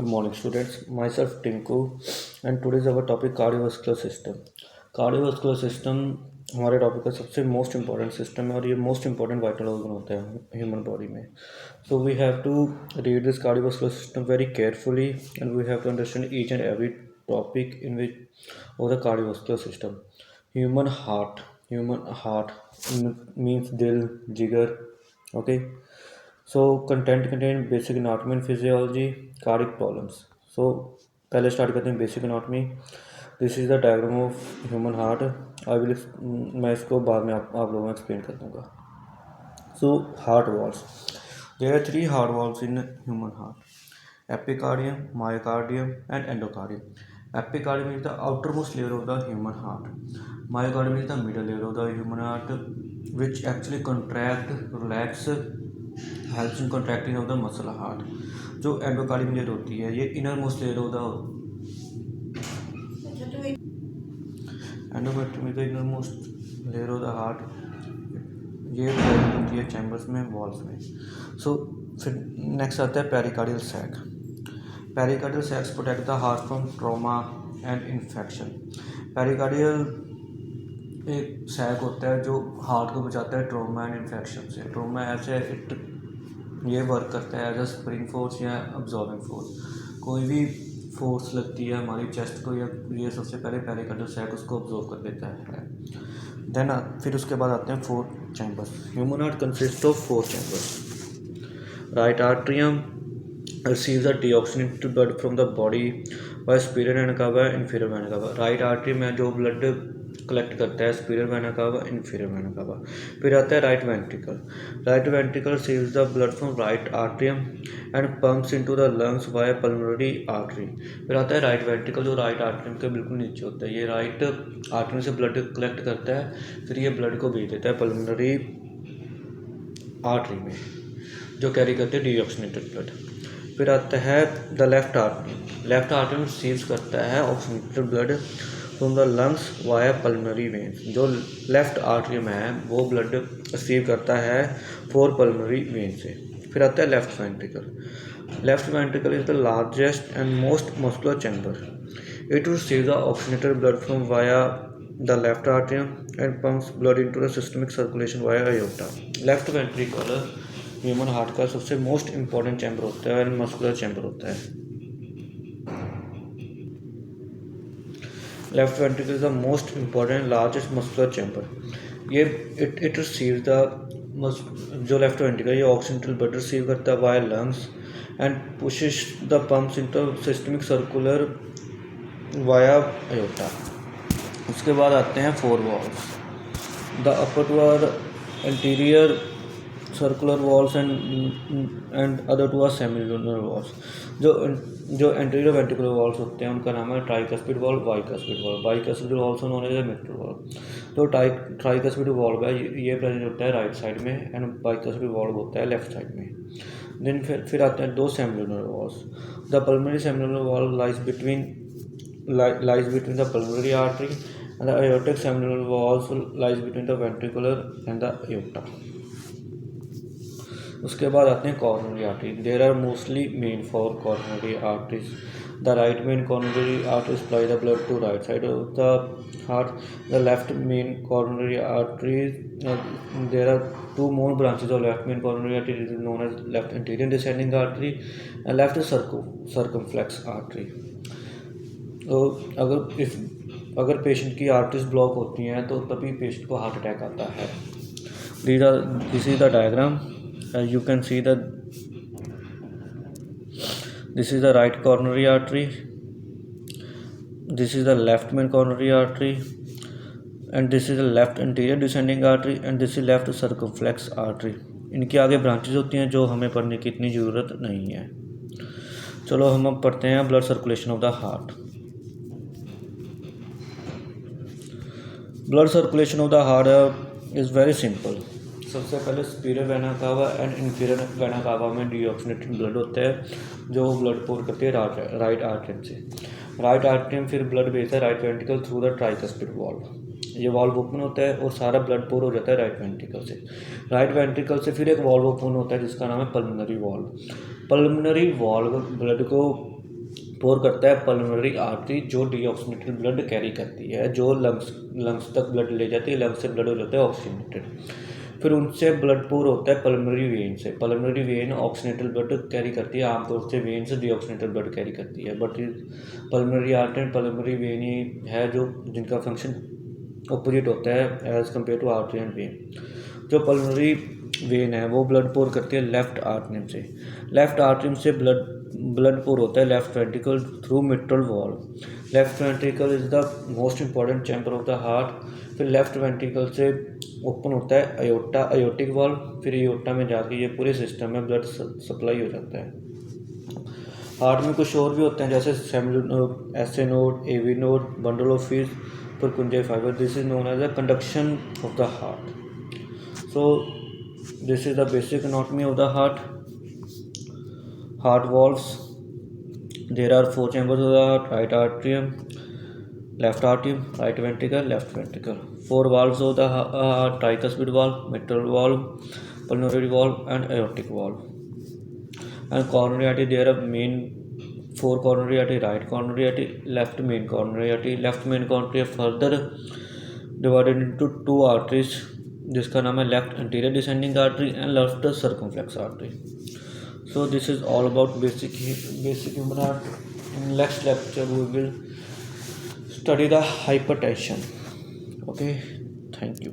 Good morning, students. Myself Tinku, and today's our topic cardiovascular system. Cardiovascular system हमारे topic का सबसे most important system है और ये मोस्ट इम्पॉर्टेंट वाइटल ऑर्गन होता है ह्यूमन बॉडी में. So we have to read this cardiovascular system very carefully and we have to understand each and every topic in which of the cardiovascular system. Human heart means दिल, जिगर. Okay. So content contain basic anatomy and physiology, cardiac problems. So पहले start करते हैं basic anatomy. This is the diagram of human heart. मैं इसको बाद में आप लोगों को एक्सप्लेन कर दूँगा. So heart walls. There are 3 heart walls in human heart: epicardium, myocardium and endocardium. Epicardium is the outermost layer of the human heart. Myocardium is the middle layer of the human heart, which actually relax, helps in contracting of the muscle heart. जो endocardium layer होती है ये innermost layer of the endocardium is the innermost layer of the heart. ये present होती है chambers में, walls में. सो फिर नेक्स्ट आता है pericardial sac. Pericardial sacs protect the heart from trauma and infection. Pericardial एक सैक होता है जो हार्ट को बचाता है ट्रॉमा एंड इन्फेक्शन से. ट्रॉमा ऐसे ये वर्क करता है एज अ स्प्रिंग फोर्स या अब्जॉर्बिंग फोर्स. कोई भी फोर्स लगती है हमारी चेस्ट को, या ये सबसे पहले पेरिकार्डियल सैक उसको अब्जॉर्ब कर देता है. देन फिर उसके बाद आते हैं 4 chambers. Human heart consist of 4 chambers. Right atrium receives the deoxygenated blood from the body by superior vena cava, inferior vena cava. Right artery में जो ब्लड कलेक्ट करता है superior vena cava, inferior vena cava. फिर आता है right ventricle. Right ventricle receives the blood from right atrium and pumps into the lungs via pulmonary artery. फिर आता है राइट वेंट्रिकल जो राइट आर्टरी के बिल्कुल नीचे होता है. ये राइट आर्टरी से ब्लड कलेक्ट करता है, फिर ये ब्लड को भेज देता है पल्मोनरी आर्टरी में जो कैरी करते हैं डीऑक्सीनेटेड ब्लड. फिर आता है the left artery. Left artery में रिसीव करता है oxygenated blood from the lungs via pulmonary veins. जो लेफ्ट आर्टरी में है वो ब्लड रिसीव करता है 4 पल्मोनरी वेन से. फिर आता है left ventricle. Left ventricle is the largest and most muscular chamber. It receive the oxygenated blood from via the left atrium and pumps blood into the systemic circulation via aorta. Left ventricle human heart का सबसे most important chamber होता है और muscular chamber होता है. Left ventricle is the most important largest muscular chamber. ये it receive the जो left ventricle ये ऑक्सीडेंटल ब्लड रिसीव करता है via lungs and pushes the pumps into systemic circular via aorta. उसके बाद आते हैं 4 valves. The upper two are anterior circular valves and other two are semilunar valves. जो anterior ventricular valves होते हैं उनका नाम है tricuspid valve, bicuspid valve. Bicuspid valve known as mitral valve. तो ट्राइकस्पिड वॉल्व है ये प्रेजेंट होता है राइट साइड में एंड बाइकस्पिड वॉल्व होता है लेफ्ट साइड में. देन फिर आते हैं 2 semilunar walls. The pulmonary semilunar valve lies between the pulmonary artery and the aortic seminal valve lies between the ventricular and the aorta. उसके बाद आते हैं coronary artery. There are mostly main four coronary arteries. The right main coronary artery supply the blood to right side of the heart. The left main coronary arteries there are 2 more branches of left main coronary artery. It is known as left anterior descending artery and left circumflex artery. तो अगर patient की arteries block होती हैं तो तभी patient को heart attack आता है. This is the diagram. You can see that this is the right coronary artery, this is the left main coronary artery, and this is the left anterior descending artery, and this is left circumflex artery. इनकी आगे branches होती हैं जो हमें पढ़ने की इतनी ज़रूरत नहीं है. चलो हम अब पढ़ते हैं blood circulation of the heart. Blood circulation of the heart is very simple. सबसे पहले superior vena cava and inferior vena cava में डीऑक्सीनेटेड ब्लड होता है जो ब्लड पोर करती है राइट आर्टरियम से. राइट आर्टरियम फिर ब्लड भेजता है right ventricle through the tricuspid valve. ये वॉल्व ओपन होता है और सारा ब्लड पोर हो जाता है राइट वेंट्रिकल से. राइट वेंट्रिकल से फिर एक वॉल्व ओपन होता है जिसका नाम है pulmonary valve. Pulmonary valve blood को पोर करता है पल्मोनरी आर्टरी जो डीऑक्सीनेटेड ब्लड कैरी करती है, जो लंग्स तक ब्लड ले जाती है, लंग्स से ब्लड हो जाता है ऑक्सीनेटेड। फिर उनसे ब्लड पोर होता है पल्मोनरी वेन से। Pulmonary vein oxygenated blood carry करती है, आमतौर से वेन से डीऑक्सीनेटेड ब्लड कैरी करती है, but pulmonary artery and pulmonary vein ही है जो जिनका फंक्शन अपोजिट होता है as compare to artery and vein. जो पल्मोनरी वेन है वो ब्लड पोर करती है लेफ्ट आर्टरियम से। लेफ्ट आर्टरियम से ब्लड पोर होता है left ventricle through mitral valve. Left ventricle is the most important chamber of the heart. फिर लेफ्ट वेंट्रिकल से ओपन होता है अयोटा, अयोटिक वॉल्व। फिर अयोटा में जाके ये पूरे सिस्टम में ब्लड सप्लाई हो जाता है। हार्ट में कुछ और भी होते हैं जैसे SA node, AV node, bundle of fish, Purkinje fibre. This is known as the conduction of the heart. So this is the basic anatomy of the heart. Heart valves. There are 4 chambers of the heart: right atrium, left atrium, right ventricle, left ventricle. 4 valves of the heart: tricuspid valve, mitral valve, pulmonary valve, and aortic valve. And coronary artery, there are main 4 coronary artery: right coronary artery, left main coronary artery. Left main coronary artery further divided into 2 arteries जिसका नाम है left anterior descending artery and left circumflex artery. So this is all about basic human heart. In next lecture we will study the hypertension. Okay, thank you.